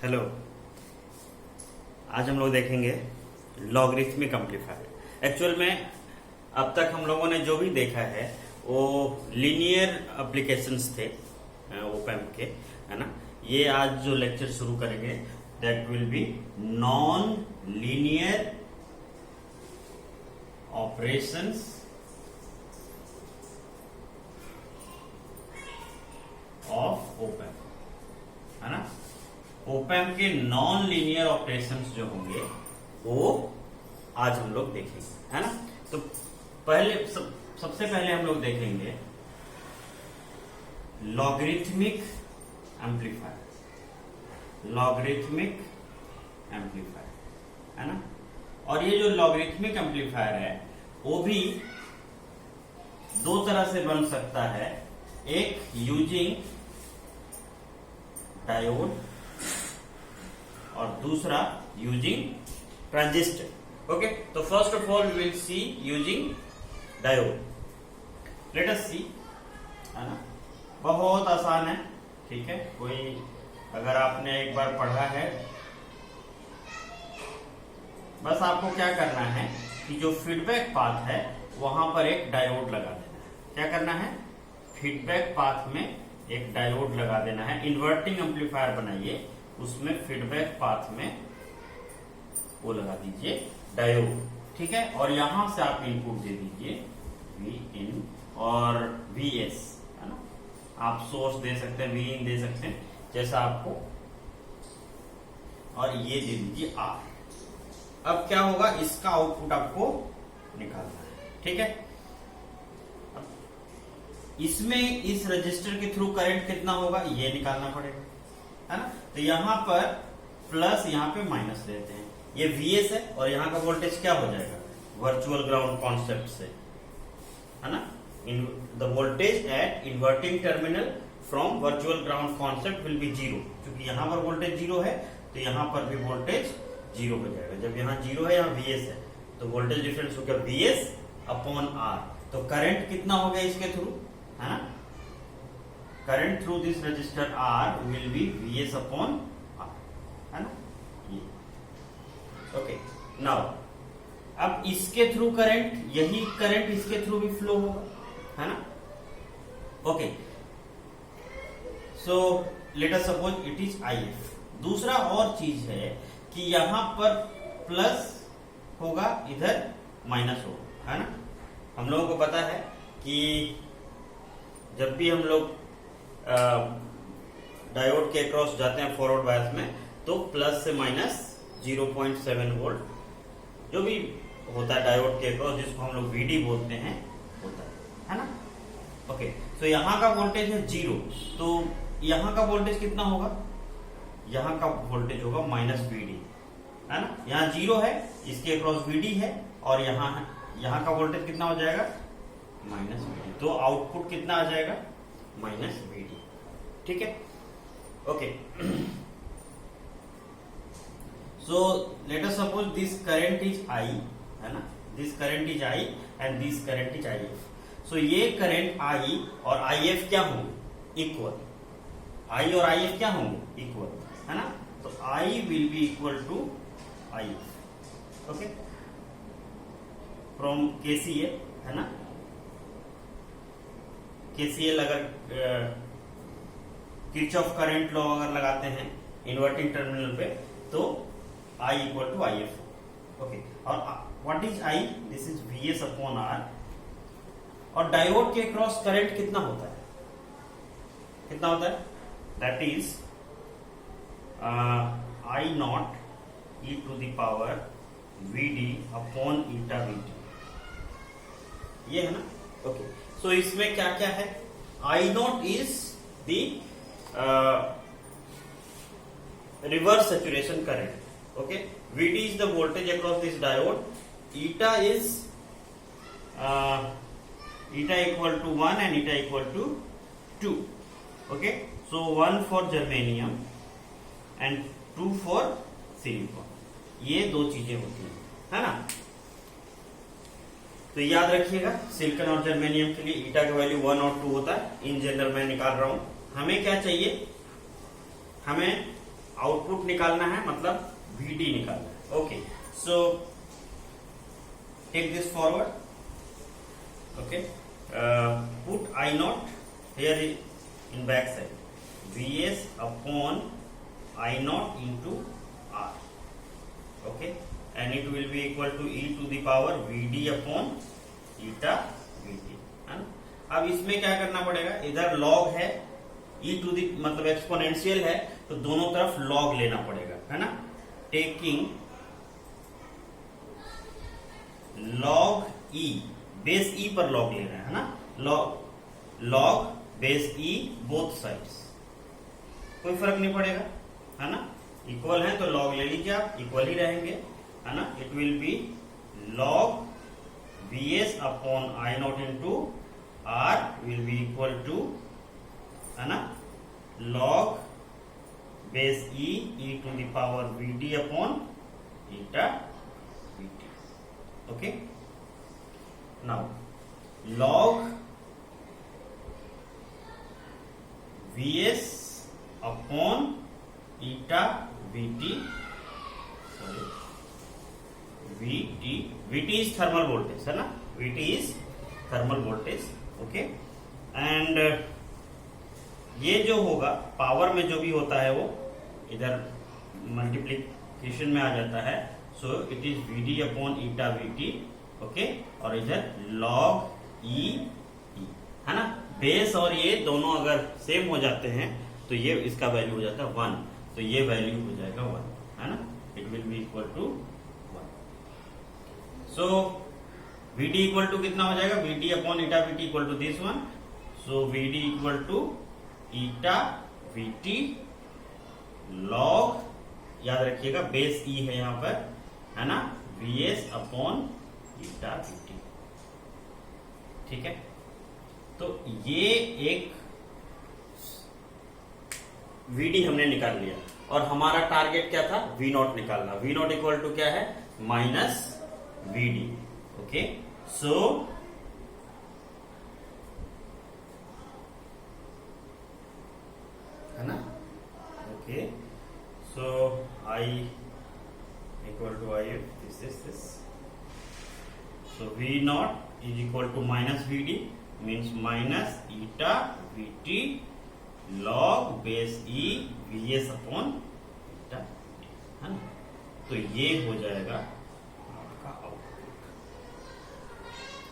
Hello. आज हम लोग देखेंगे लॉगरिथमिक एम्पलीफायर। एक्चुअल में अब तक हम लोगों ने जो भी देखा है वो लीनियर एप्लीकेशंस थे ओप एम्प के, है ना। ये आज जो लेक्चर शुरू करेंगे that will B non linear operations of op amp, है ना। ओप एम्प के नॉन लीनियर ऑपरेशंस जो होंगे वो आज हम लोग देखेंगे, है ना। तो सबसे पहले हम लोग देखेंगे लॉगरिथमिक एम्पलीफायर। लॉगरिथमिक एम्पलीफायर, है ना। और ये जो लॉगरिथमिक एम्पलीफायर है वो भी दो तरह से बन सकता है। एक यूजिंग डायोड और दूसरा यूजिंग ट्रांजिस्टर। ओके, तो first of all we will see using diode. Let us see, है ना। बहुत आसान है, ठीक है। कोई अगर आपने एक बार पढ़ा है, बस आपको क्या करना है कि जो फीडबैक पाथ है वहां पर एक डायोड लगा देना है। क्या करना है? फीडबैक पाथ में एक डायोड लगा देना है। इन्वर्टिंग एम्पलीफायर बनाइए, उसमें फीडबैक पाथ में वो लगा दीजिए डायोड, ठीक है। और यहां से आप इनपुट दे दीजिए वी इन और वी एस, है ना। आप सोर्स दे सकते हैं, वी इन दे सकते हैं जैसा आपको, और ये दे दीजिए आर। अब क्या होगा, इसका आउटपुट आपको निकालना है, ठीक है। इसमें इस रजिस्टर के थ्रू करंट कितना होगा ये निकालना पड़ेगा, है ना। तो यहां पर प्लस, यहां पे माइनस देते हैं। ये Vs है और यहां का वोल्टेज क्या हो जाएगा वर्चुअल ग्राउंड कॉन्सेप्ट से, है ना। In the voltage at inverting terminal from virtual ground concept will be zero. क्योंकि यहां पर वोल्टेज जीरो है तो यहां पर भी वोल्टेज जीरो हो जाएगा। जब यहां जीरो है, यहां Vs है, तो वोल्टेज डिफरेंस हो गया Vs अपॉन आर। तो करंट कितना हो गया इसके थ्रू, है ना। Current through this register R will B Vs upon R, है ना। ये ओके। नाउ अब इसके थ्रू करंट, यही करंट इसके थ्रू भी फ्लो होगा, है ना। Okay, so let us suppose it is IF। दूसरा और चीज है कि यहां पर प्लस होगा, इधर माइनस होगा, है ना। हम लोगों को पता है कि जब भी हम लोग डायोड के अक्रॉस जाते हैं फॉरवर्ड बायस में, तो प्लस से माइनस 0.7 वोल्ट जो भी होता है डायोड के अक्रॉस, जिसको हम लोग VD बोलते हैं, होता है ना। ओके, तो यहां का वोल्टेज है जीरो, तो यहां का वोल्टेज कितना होगा? यहां का वोल्टेज होगा माइनस VD, है ना। यहां जीरो है, इसके अक्रॉस VD है, और यहां का वोल्टेज कितना हो जाएगा? Minus VD। तो आउटपुट कितना आ जाएगा? माइनस VD, ठीक है। Okay, so let us suppose this current is I, है ना। This current is I and this current is IF। सो ये करंट I और IF क्या होंगे? इक्वल। I और IF क्या होंगे? इक्वल, है ना। तो I will be equal to IF, okay, from KCL, है ना। KCL अगर किरचॉफ करंट लॉ अगर लगाते हैं इन्वर्टिंग टर्मिनल पे, तो I equal to IF, okay. और what is I? This is Vs upon R। और डायोड के क्रॉस करंट कितना होता है? कितना होता है? That is I naught e to the power VD upon eta VT, ये है ना। ओके, सो इसमें क्या क्या है? I not is the reverse saturation current, okay. VD is the voltage across this diode. Eta is eta equal to 1 and eta equal to 2, okay. So 1 for germanium and 2 for silicon. ये दो चीजें होती हैं, है ना। तो याद रखिएगा, सिलिकॉन और जर्मेनियम के लिए ईटा का वैल्यू 1 और 2 होता है। इन जनरल मैं निकाल रहा हूं। हमें क्या चाहिए? हमें आउटपुट निकालना है, मतलब VD निकालना है। Okay, so take this forward. Okay, put I naught here in back side, Vs upon I naught into R, okay, and it will be equal to e to the power Vd upon eta Vt, है ना। अब इसमें क्या करना पड़ेगा, इधर log है, e to the मतलब एक्सपोनेंशियल है, तो दोनों तरफ log लेना पड़ेगा, है ना। Taking log e, base e पर log ले रहे हैं, है ना। log base e both sides, कोई फर्क नहीं पड़ेगा, है ना। इक्वल है तो log ले लीजिए आप, इक्वल ही रहेंगे, है ना। It will be log Vs upon I naught into R will be equal to, है ना, log base e to the power Vd upon eta Vt। Okay, now log Vs upon eta Vt, sorry Vt is thermal voltage, है ना, Vt is thermal voltage। Okay, and ये जो होगा power में जो भी होता है वो इधर मल्टीप्लीकेशन में आ जाता है, so it is Vd upon eta Vt। Okay, और इधर log e, है ना। बेस और ये दोनों अगर सेम हो जाते हैं तो ये इसका वैल्यू हो जाता है 1, तो ये वैल्यू हो जाएगा 1, है ना। It will be equal to 1। So Vd equal to कितना हो जाएगा, Vd upon eta Vt equal to this one, so Vd equal to eta Vt log, याद रखिएगा बेस e है यहां पर, है ना, Vs अपॉन eta Vt। ठीक है, तो ये एक Vd हमने निकाल लिया, और हमारा टारगेट क्या था, V नॉट निकालना। V नॉट इक्वल टू क्या है, माइनस Vd। ओके, सो है ना। Okay, so I equal to I, this, so V naught is equal to minus Vd, means minus eta Vt log base e Vs upon eta Vt, है ना। तो ये हो जाएगा आपका आउटपुट,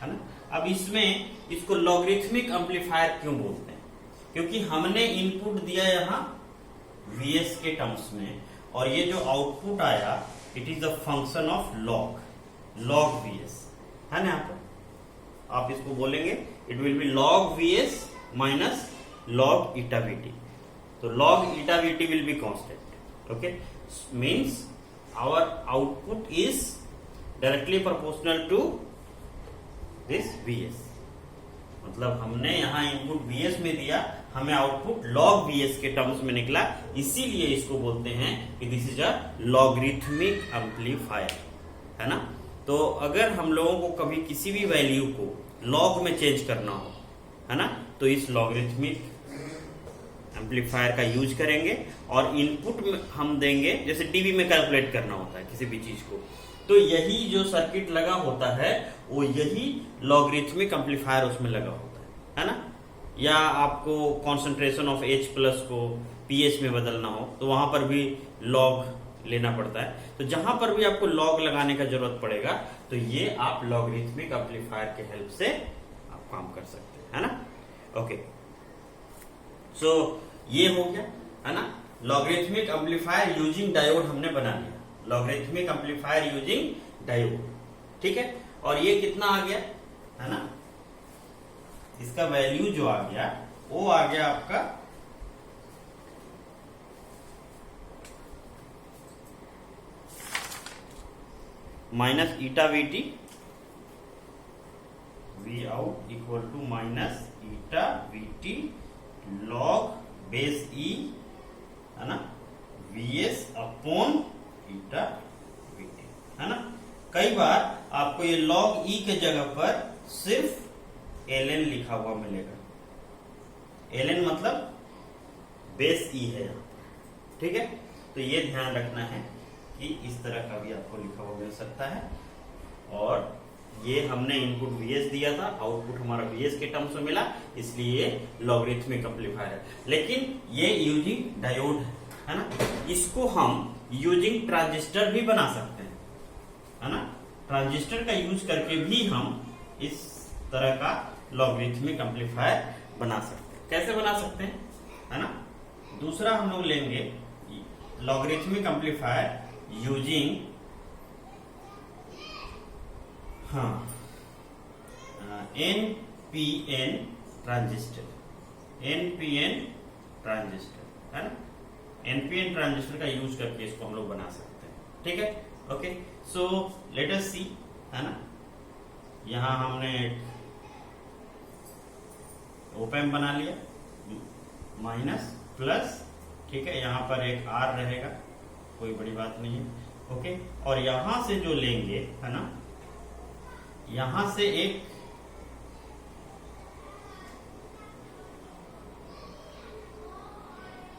है ना। अब इसमें इसको लॉगरिथमिक एम्पलीफायर क्यों बोलते हैं, क्योंकि हमने इनपुट दिया यहाँ Vs के टर्म्स में, और ये जो आउटपुट आया it is a function of log Vs, है ना। यहाँ पर आप इसको बोलेंगे it will be log Vs minus log eta Vt, तो log eta Vt will be constant. Okay, means our output is directly proportional to this Vs, मतलब हमने यहाँ इनपुट Vs में दिया, हमें आउटपुट log Vs के टर्म्स में निकला, इसीलिए इसको बोलते हैं कि this is a logarithmic amplifier, है ना। तो अगर हम लोगों को कभी किसी भी वैल्यू को लॉग में चेंज करना हो, है ना, तो इस लॉगरिथमिक एम्पलीफायर का यूज करेंगे, और इनपुट में हम देंगे, जैसे टीवी में कैलकुलेट करना होता है किसी भी चीज को, तो यही जो सर्किट लगा होता है वो यही लॉगरिथमिक एम्पलीफायर उसमें लगा होता है ना। या आपको कॉन्सेंट्रेशन ऑफ H प्लस को pH में बदलना हो तो वहां पर भी लॉग लेना पड़ता है, तो जहां पर भी आपको लॉग लगाने का जरूरत पड़ेगा तो ये आप लॉगरिथमिक एम्पलीफायर के हेल्प से आप काम कर सकते हैं, है ना। ओके, सो ये हो गया, है ना, लॉगरिथमिक एम्पलीफायर यूजिंग डायोड हमने बना लिया, लॉगरिथमिक एम्पलीफायर यूजिंग डायोड। ठीक है, और ये कितना आ गया, है ना, इसका वैल्यू जो आ गया वो आ गया आपका minus eta Vt, V out equal to minus eta Vt log base E, है ना, Vs अपॉन ईटा Vt, है ना। कई बार आपको ये log E के जगह पर सिर्फ ln लिखा हुआ मिलेगा, ln मतलब बेस E है यहाँ, ठीक है। तो ये ध्यान रखना है कि इस तरह का भी आपको लिखा हुआ मिल सकता है। और ये हमने इनपुट VS दिया था, आउटपुट हमारा VS के टर्म्स में मिला, इसलिए लॉगरिथमिक एम्पलीफायर है। लेकिन ये यूजिंग डायोड है ना, इसको हम यूजिंग ट्रांजिस्टर भी बना सकते हैं, है ना। ट्रांजिस्टर का यूज करके भी हम इस तरह का लॉगरिथमिक एम्पलीफायर बना सकते हैं। कैसे बना सकते हैं, है ना। दूसरा हम लोग लेंगे logarithmic amplifier using NPN transistor, NPN transistor, है ना। NPN ट्रांजिस्टर का यूज करके इसको हम लोग बना सकते हैं, ठीक है। Okay, so let us see, है ना। यहां हमने ओपैम्प बना लिया, माइनस प्लस, ठीक है। यहां पर एक R रहेगा, कोई बड़ी बात नहीं है, ओके। और यहां से जो लेंगे, है ना, यहां से एक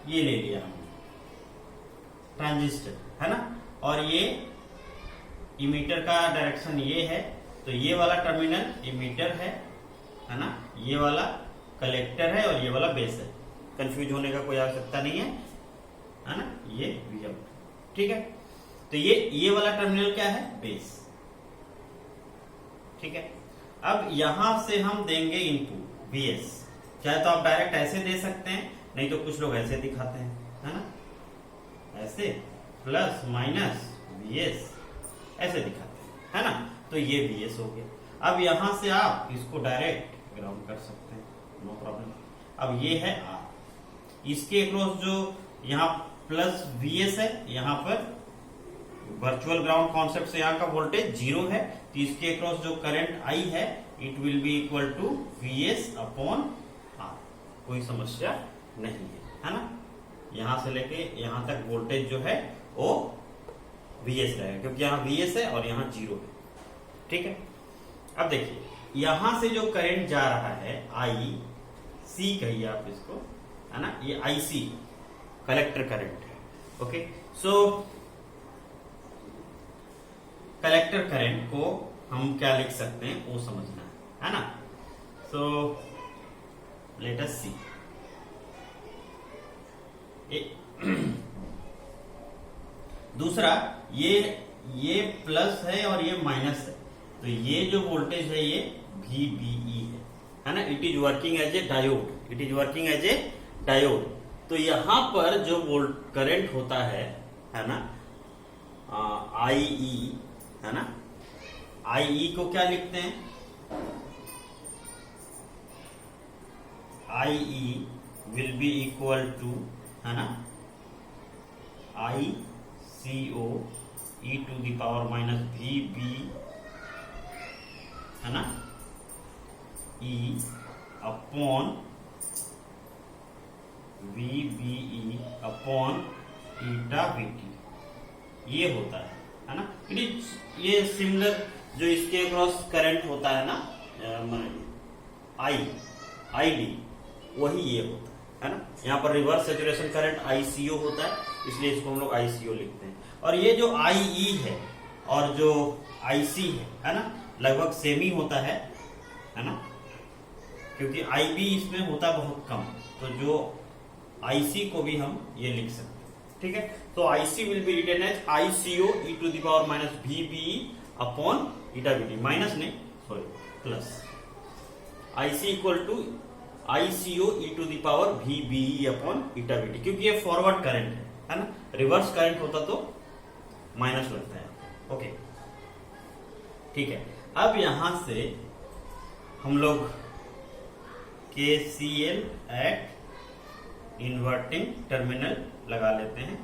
ये ले लिया हमने ट्रांजिस्टर, है ना। और ये इमीटर का डायरेक्शन ये है, तो ये वाला टर्मिनल इमीटर है ना। ये वाला कलेक्टर है और ये वाला बेस है। कंफ्यूज होने का कोई आवश्यकता नहीं है ना। ये VM, ठीक है। तो ये वाला टर्मिनल क्या है, बेस, ठीक है। अब यहां से हम देंगे इनपुट VS, चाहे तो आप डायरेक्ट ऐसे दे सकते हैं, नहीं तो कुछ लोग ऐसे दिखाते हैं, है ना, ऐसे प्लस माइनस VS ऐसे दिखाते हैं, है ना। तो ये VS हो गया। अब यहां से आप इसको डायरेक्ट ग्राउंड कर सकते हैं, नो प्रॉब्लम। अब ये है R, इसके अक्रॉस जो यहाँ प्लस VS है, यहाँ पर वर्चुअल ग्राउंड कॉन्सेप्ट से यहाँ का वोल्टेज 0 है, तो इसके अक्रॉस जो करंट I है it will be equal to VS upon R। कोई समस्या नहीं है ना। यहां से लेके यहां तक वोल्टेज जो है वो VS रहेगा, क्योंकि यहाँ VS है और यहाँ 0 है, ठीक है। अब देखिए यहां से जो करंट जा रहा है IC कहिए आप इसको, है ना, ये IC कलेक्टर करंट है, ओके। सो कलेक्टर करंट को हम क्या लिख सकते हैं वो समझना है ना। सो लेट अस सी, दूसरा ये प्लस है और ये माइनस है, तो ये जो वोल्टेज है ये VBE है ना। It is working as a diode, it is working as a diode. तो यहां पर जो करंट होता है ना, IE, है ना। IE को क्या लिखते हैं, IE will be equal to, है ना, ICO e to the power minus VB, है ना, E upon VBE upon eta VT, ये होता है ना। इट इज ये सिमिलर जो इसके अक्रॉस करंट होता है ना, ID, वही ये होता है ना। यहाँ पर रिवर्स सैचुरेशन करंट ICO होता है, इसलिए इसको हम लोग ICO लिखते हैं। और ये जो IE है और जो IC है ना, लगभग सेम ही होता है ना, क्योंकि IB इसमें होता बहुत कम, तो जो IC को भी हम ये लिख सकते हैं, ठीक है। तो IC will be written as ICO e to the power minus VBE upon eta VT, minus नहीं sorry plus, IC equal to ICO e to the power VBE upon eta VT, क्योंकि ये फॉरवर्ड करंट है ना। Reverse current होता तो minus लगता है, okay, ठीक है। अब यहां से हम लोग KCL एट इन्वर्टिंग टर्मिनल लगा लेते हैं।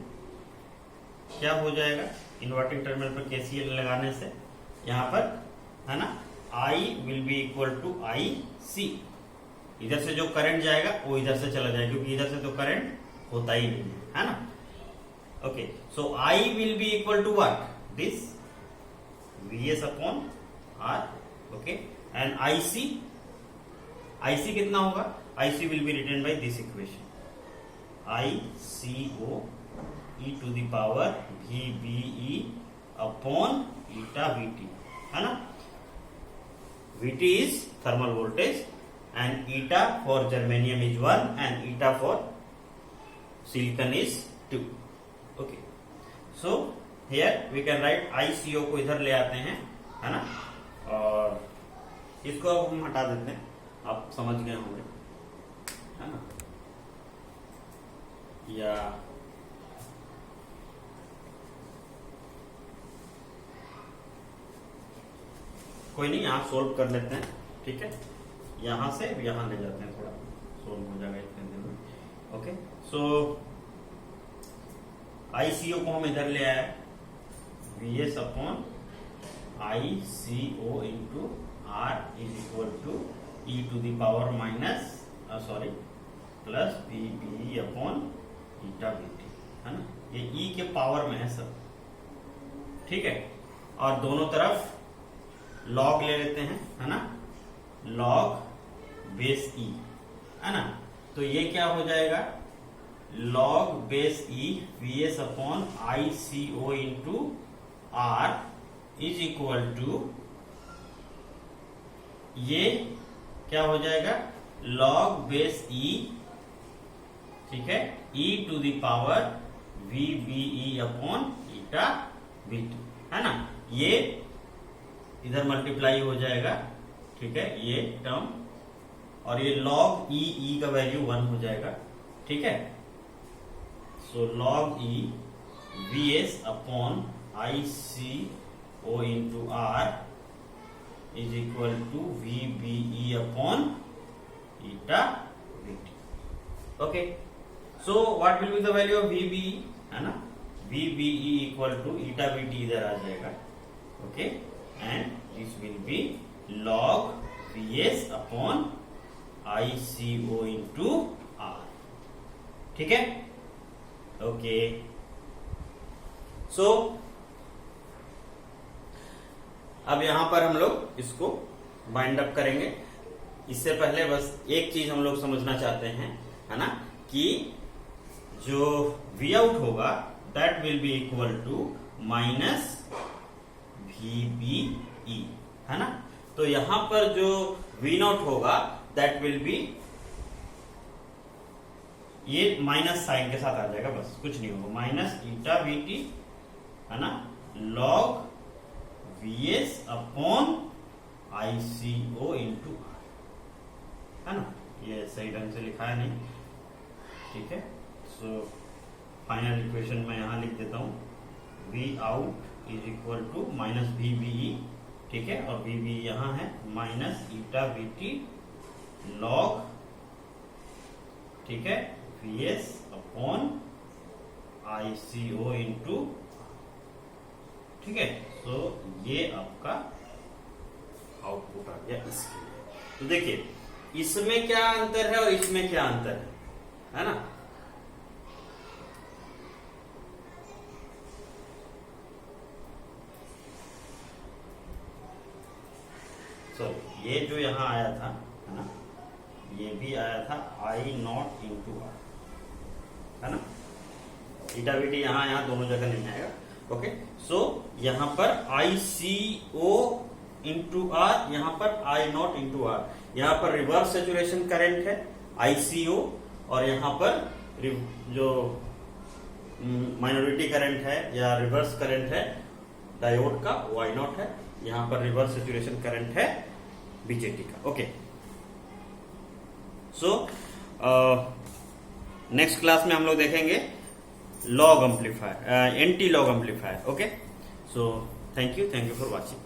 क्या हो जाएगा इन्वर्टिंग टर्मिनल पर KCL लगाने से, यहां पर, है ना, I will be equal to IC, इधर से जो करंट जाएगा वो इधर से चला जाएगा, क्योंकि इधर से तो करंट होता ही नहीं है ना। Okay, so I will be equal to what, this VS upon R, okay. And IC कितना होगा, IC will be written by this equation, ICO e to the power VBE upon eta VT, है ना। VT is thermal voltage and eta for germanium is 1 and eta for silicon is 2. Okay, so here we can write ICO को इधर ले आते हैं, है ना, और इसको अब हम हटा देते हैं, आप समझ गए होंगे, है ना। या कोई नहीं, यहाँ सोल्व कर लेते हैं, ठीक है। यहां से यहां ले जाते हैं, थोड़ा सोल्व हो जाएगा इतने दिन में। ओके, सो ICO को हम इधर ले आए, VS upon ICO into R is equal to e to the power minus plus VBE upon eta VT, है ना। ये E के पावर में है सब, ठीक है। और दोनों तरफ लॉग ले लेते हैं, है ना, लॉग बेस E, है ना। तो ये क्या हो जाएगा, log base E VS upon ICO into R is equal to, ये क्या हो जाएगा, लॉग बेस E, ठीक है, E to the power VBE upon eta VT, है ना। ये इधर मल्टीप्लाई हो जाएगा, ठीक है, ये टर्म, और ये लॉग E का वैल्यू 1 हो जाएगा, ठीक है। So log E VS upon ICO into R is equal to VBE upon eta VT। Okay, so what will be the value of VBE, है ना। VBE equal to eta VT इधर आ जाएगा, okay, and this will be log VS upon ICO into R, ठीक है। Okay, सो अब यहां पर हम लोग इसको बाइंड अप करेंगे। इससे पहले बस एक चीज हम लोग समझना चाहते हैं, है ना, कि जो V आउट होगा that will be equal to minus VBE, है ना। तो यहां पर जो V नॉट होगा दैट विल बी, ये माइनस साइन के साथ आ जाएगा, बस कुछ नहीं होगा, माइनस ईटा VT, है ना, log VS upon ICO into R, है ना। ये सही ढंग से लिखा है नहीं, ठीक है। सो फाइनल इक्वेशन में यहां लिख देता हूं, V out is equal to minus VBE, ठीक है, और VBE यहां है, माइनस ईटा VT लॉग, ठीक है, VS अपॉन ICO इंटू, ठीक है। तो ये आपका आउटपुट आ गया इसके लिए। तो देखिए इसमें क्या अंतर है और इसमें क्या अंतर है ना। ये जो यहां आया था, है ना, ये भी आया था I नॉट इंटू R, है ना। ईटा VT यहां दोनों जगह नहीं आएगा, ओके। सो यहां पर ICO इंटू R, यहां पर I नॉट इंटू R। यहां पर रिवर्स सैचुरेशन करंट है ICO, और यहां पर जो माइनॉरिटी करंट है या रिवर्स करंट है डायोड का वो I नॉट है। यहां पर रिवर्स सैचुरेशन करंट है BJT का, ओके। सो नेक्स्ट क्लास में हम लोग देखेंगे log amplifier, anti log amplifier, okay. So thank you for watching.